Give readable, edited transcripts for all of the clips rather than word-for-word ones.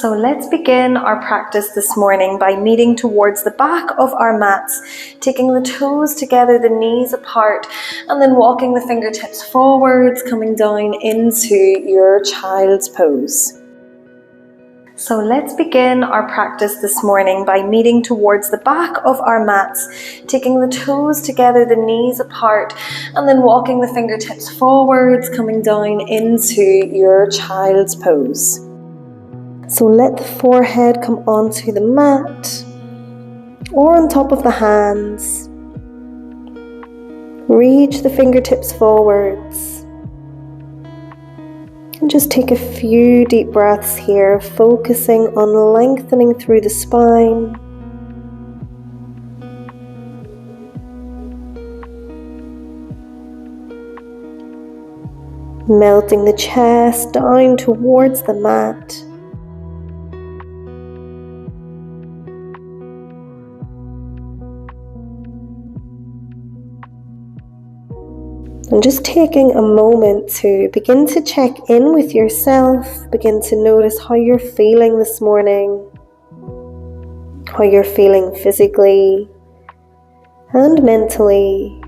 So let's begin our practice this morning by meeting towards the back of our mats, taking the toes together, the knees apart, and then walking the fingertips forwards, coming down into your child's pose. So let's begin our practice this morning by meeting towards the back of our mats, taking the toes together, the knees apart, and then walking the fingertips forwards, coming down into your child's pose. So let the forehead come onto the mat or on top of the hands. Reach the fingertips forwards. And just take a few deep breaths here, focusing on lengthening through the spine. Melting the chest down towards the mat. And just taking a moment to begin to check in with yourself, begin to notice how you're feeling this morning, how you're feeling physically and mentally.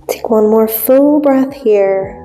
Take one more full breath here.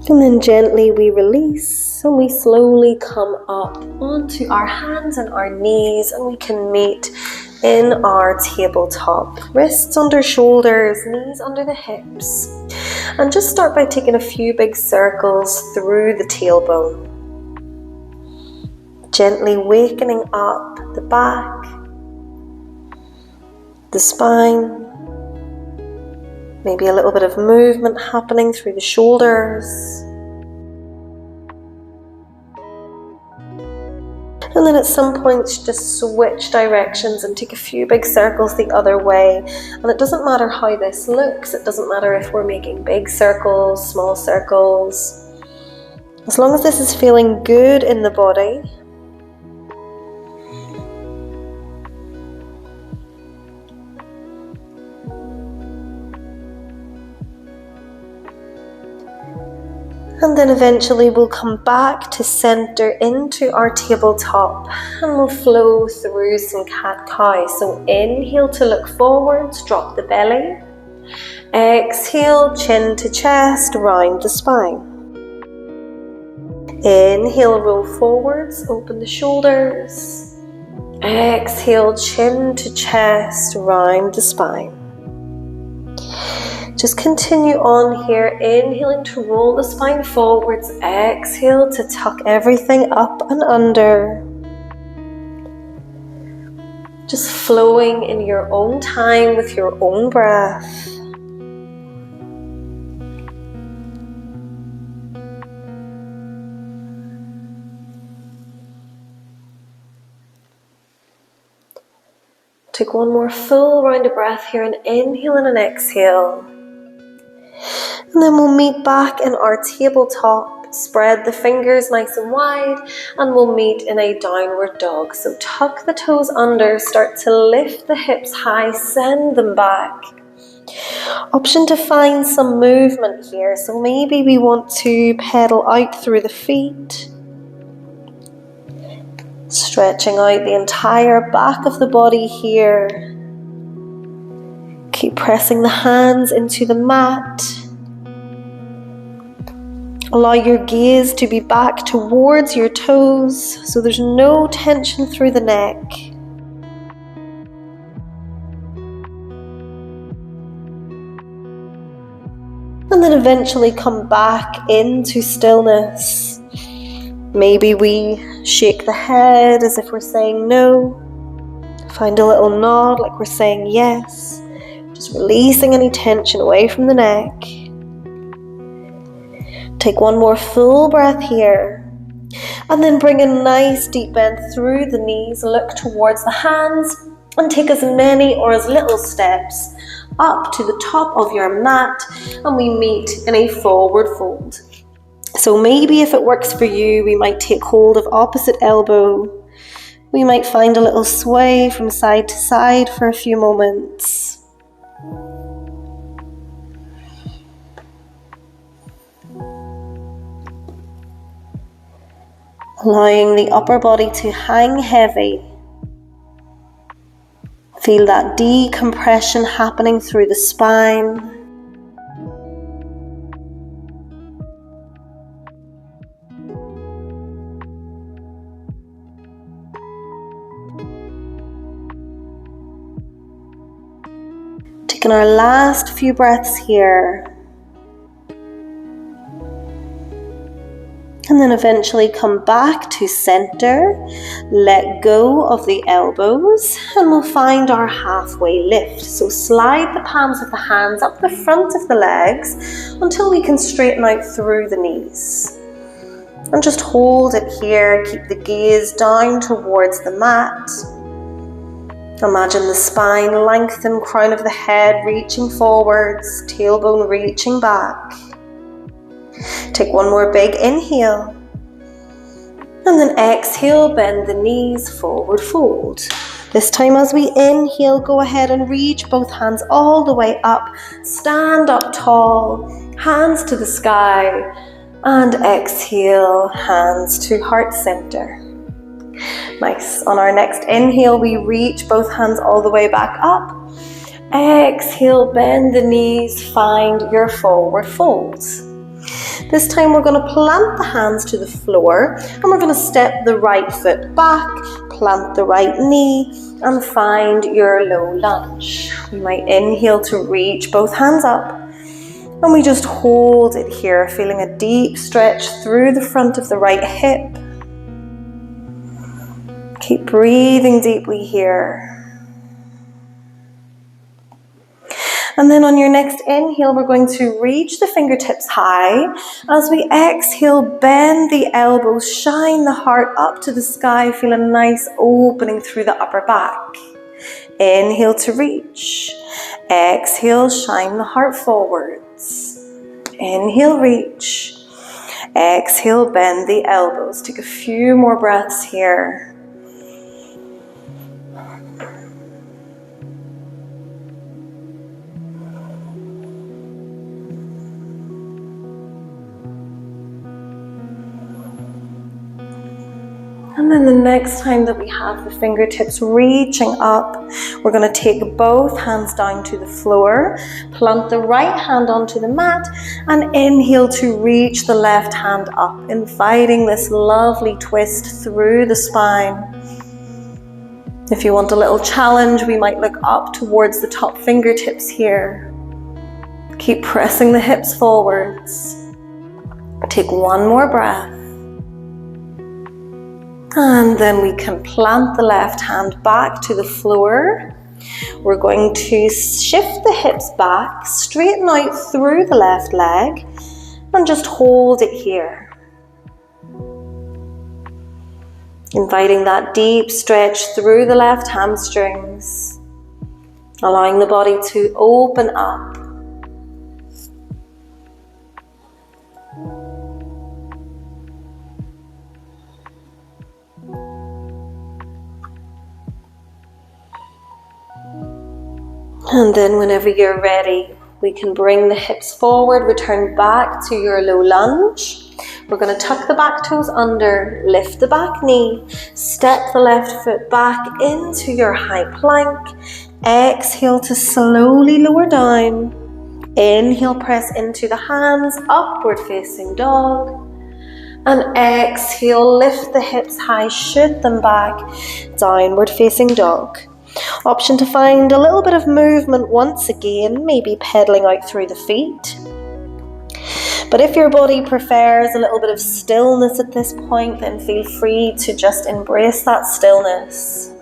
And then gently we release and we slowly come up onto our hands and our knees, and we can meet in our tabletop. Wrists under shoulders, knees under the hips. And just start by taking a few big circles through the tailbone. Gently wakening up the back, the spine. Maybe a little bit of movement happening through the shoulders. And then at some point just switch directions and take a few big circles the other way. And it doesn't matter how this looks. It doesn't matter if we're making big circles, small circles. As long as this is feeling good in the body. And then eventually we'll come back to center into our tabletop, and we'll flow through some cat-cow. So inhale to look forwards, drop the belly. Exhale, chin to chest, round the spine. Inhale, roll forwards, open the shoulders. Exhale, chin to chest, round the spine. Just continue on here, inhaling to roll the spine forwards, exhale to tuck everything up and under. Just flowing in your own time with your own breath. Take one more full round of breath here, and inhale and an exhale. And then we'll meet back in our tabletop, spread the fingers nice and wide, and we'll meet in a downward dog. So tuck the toes under, start to lift the hips high, send them back. Option to find some movement here. So maybe we want to pedal out through the feet, stretching out the entire back of the body here. Keep pressing the hands into the mat. Allow your gaze to be back towards your toes, so there's no tension through the neck. And then eventually come back into stillness. Maybe we shake the head as if we're saying no. Find a little nod like we're saying yes. Just releasing any tension away from the neck. Take one more full breath here. And then bring a nice deep bend through the knees. Look towards the hands and take as many or as little steps up to the top of your mat, and we meet in a forward fold. So maybe if it works for you, we might take hold of opposite elbow. We might find a little sway from side to side for a few moments. Allowing the upper body to hang heavy. Feel that decompression happening through the spine. Taking our last few breaths here. And then eventually come back to center, let go of the elbows, and we'll find our halfway lift. So slide the palms of the hands up the front of the legs until we can straighten out through the knees. And just hold it here, keep the gaze down towards the mat. Imagine the spine lengthen, crown of the head reaching forwards, tailbone reaching back. Take one more big inhale. And then exhale, bend the knees, forward fold. This time as we inhale, go ahead and reach both hands all the way up. Stand up tall, hands to the sky. And exhale, hands to heart center. Nice. On our next inhale, we reach both hands all the way back up. Exhale, bend the knees, find your forward fold. This time we're going to plant the hands to the floor and we're going to step the right foot back, plant the right knee and find your low lunge. You might inhale to reach both hands up and we just hold it here, feeling a deep stretch through the front of the right hip. Keep breathing deeply here. And then on your next inhale, we're going to reach the fingertips high. As we exhale, bend the elbows, shine the heart up to the sky. Feel a nice opening through the upper back. Inhale to reach. Exhale, shine the heart forwards. Inhale, reach. Exhale, bend the elbows. Take a few more breaths here. And then the next time that we have the fingertips reaching up, we're going to take both hands down to the floor, plant the right hand onto the mat, and inhale to reach the left hand up, inviting this lovely twist through the spine. If you want a little challenge, we might look up towards the top fingertips here. Keep pressing the hips forwards. Take one more breath. And then we can plant the left hand back to the floor. We're going to shift the hips back, straighten out through the left leg, and just hold it here. Inviting that deep stretch through the left hamstrings, allowing the body to open up. And then whenever you're ready, we can bring the hips forward, return back to your low lunge. We're going to tuck the back toes under, lift the back knee, step the left foot back into your high plank. Exhale to slowly lower down. Inhale, press into the hands, upward facing dog. And exhale, lift the hips high, shoot them back, downward facing dog. Option to find a little bit of movement once again, maybe pedaling out through the feet. But if your body prefers a little bit of stillness at this point, then feel free to just embrace that stillness.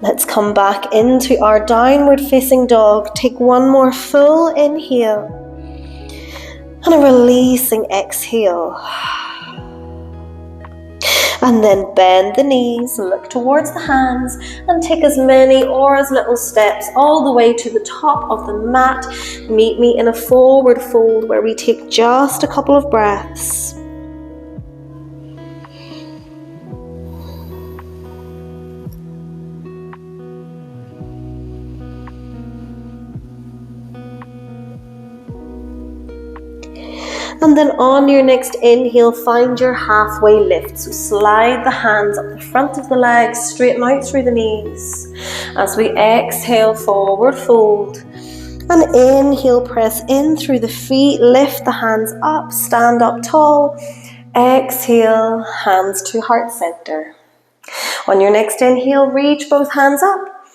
Let's come back into our downward facing dog. Take one more full inhale and a releasing exhale. And then bend the knees, look towards the hands, and take as many or as little steps all the way to the top of the mat. Meet me in a forward fold where we take just a couple of breaths. And then on your next inhale, find your halfway lift. So slide the hands up the front of the legs, straighten out through the knees. As we exhale, forward fold. And inhale, press in through the feet, lift the hands up, stand up tall. Exhale, hands to heart center. On your next inhale, reach both hands up.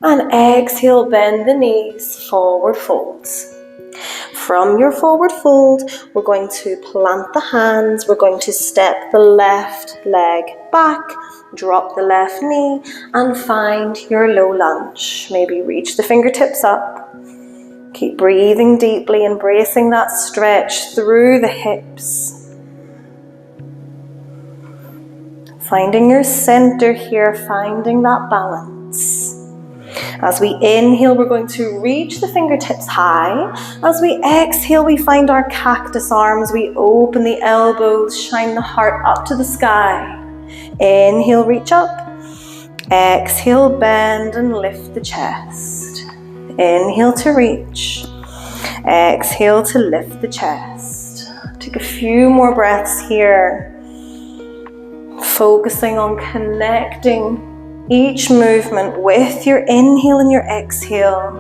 And exhale, bend the knees, forward folds. From your forward fold, we're going to plant the hands, we're going to step the left leg back, drop the left knee, and find your low lunge. Maybe reach the fingertips up. Keep breathing deeply, embracing that stretch through the hips. Finding your center here, finding that balance. As we inhale, we're going to reach the fingertips high. As we exhale, we find our cactus arms. We open the elbows, shine the heart up to the sky. Inhale, reach up. Exhale, bend and lift the chest. Inhale to reach. Exhale to lift the chest. Take a few more breaths here. Focusing on connecting each movement with your inhale and your exhale.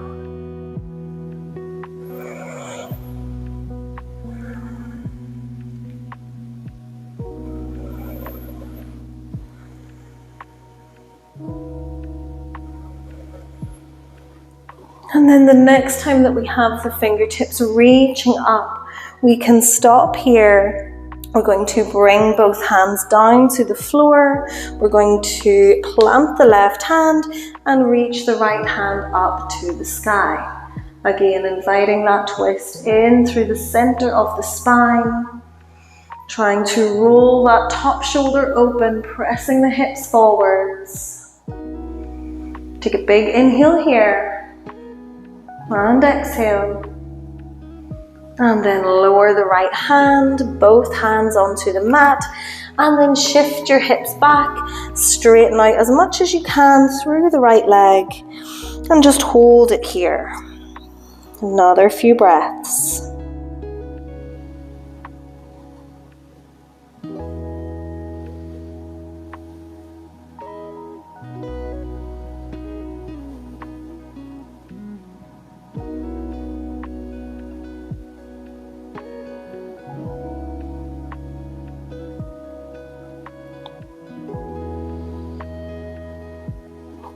And then the next time that we have the fingertips reaching up, we can stop here. We're going to bring both hands down to the floor. We're going to plant the left hand and reach the right hand up to the sky. Again, inviting that twist in through the center of the spine. Trying to roll that top shoulder open, pressing the hips forwards. Take a big inhale here. And exhale. And then lower the right hand, both hands onto the mat, and then shift your hips back, straighten out as much as you can through the right leg, and just hold it here. Another few breaths.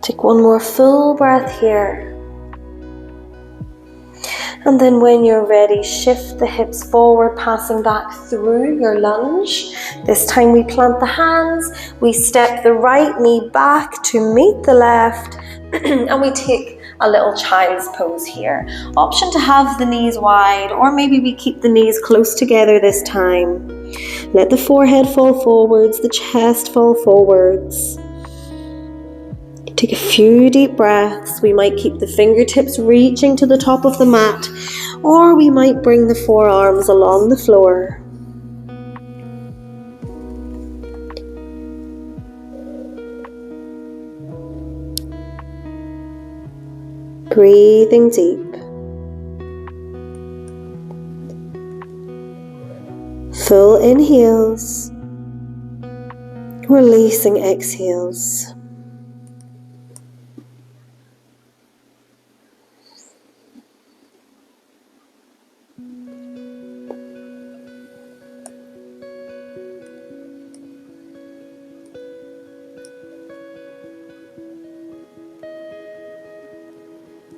Take one more full breath here. And then when you're ready, shift the hips forward, passing back through your lunge. This time we plant the hands, we step the right knee back to meet the left, and we take a little child's pose here. Option to have the knees wide, or maybe we keep the knees close together this time. Let the forehead fall forwards, the chest fall forwards. Take a few deep breaths. We might keep the fingertips reaching to the top of the mat, or we might bring the forearms along the floor. Breathing deep. Full inhales, releasing exhales.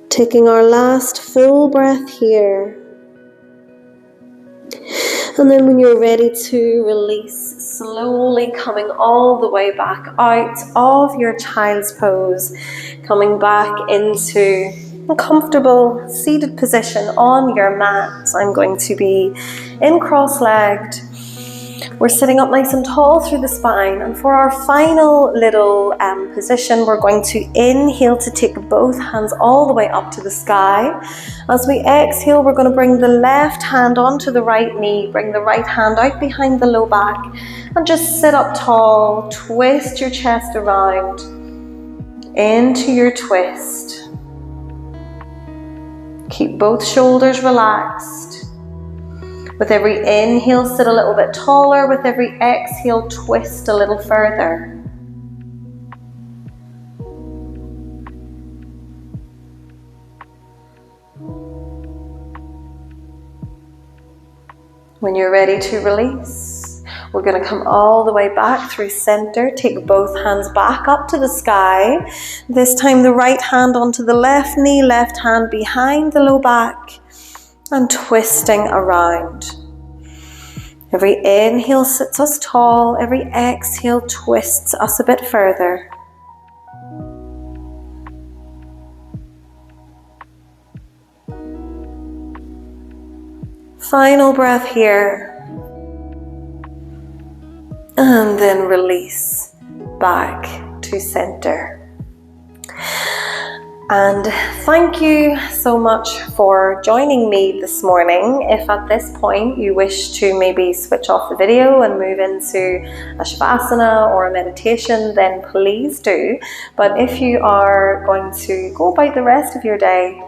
Taking our last full breath here. And then when you're ready to release, slowly coming all the way back out of your child's pose, coming back into a comfortable seated position on your mat. I'm going to be in cross-legged. We're sitting up nice and tall through the spine, and for our final little position, we're going to inhale to take both hands all the way up to the sky. As we exhale, we're going to bring the left hand onto the right knee, bring the right hand out behind the low back, and just sit up tall. Twist your chest around into your twist. Keep both shoulders relaxed. With every inhale, sit a little bit taller. With every exhale, twist a little further. When you're ready to release, we're going to come all the way back through center. Take both hands back up to the sky. This time the right hand onto the left knee, left hand behind the low back, and twisting around. Every inhale sits us tall, every exhale twists us a bit further. Final breath here. And then release back to center. And thank you so much for joining me this morning. If at this point you wish to maybe switch off the video and move into a shavasana or a meditation, then please do. But if you are going to go about the rest of your day,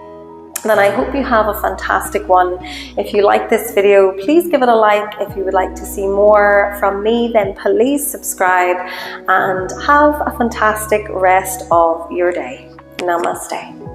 then I hope you have a fantastic one. If you like this video, please give it a like. If you would like to see more from me, then please subscribe, and have a fantastic rest of your day. Namaste.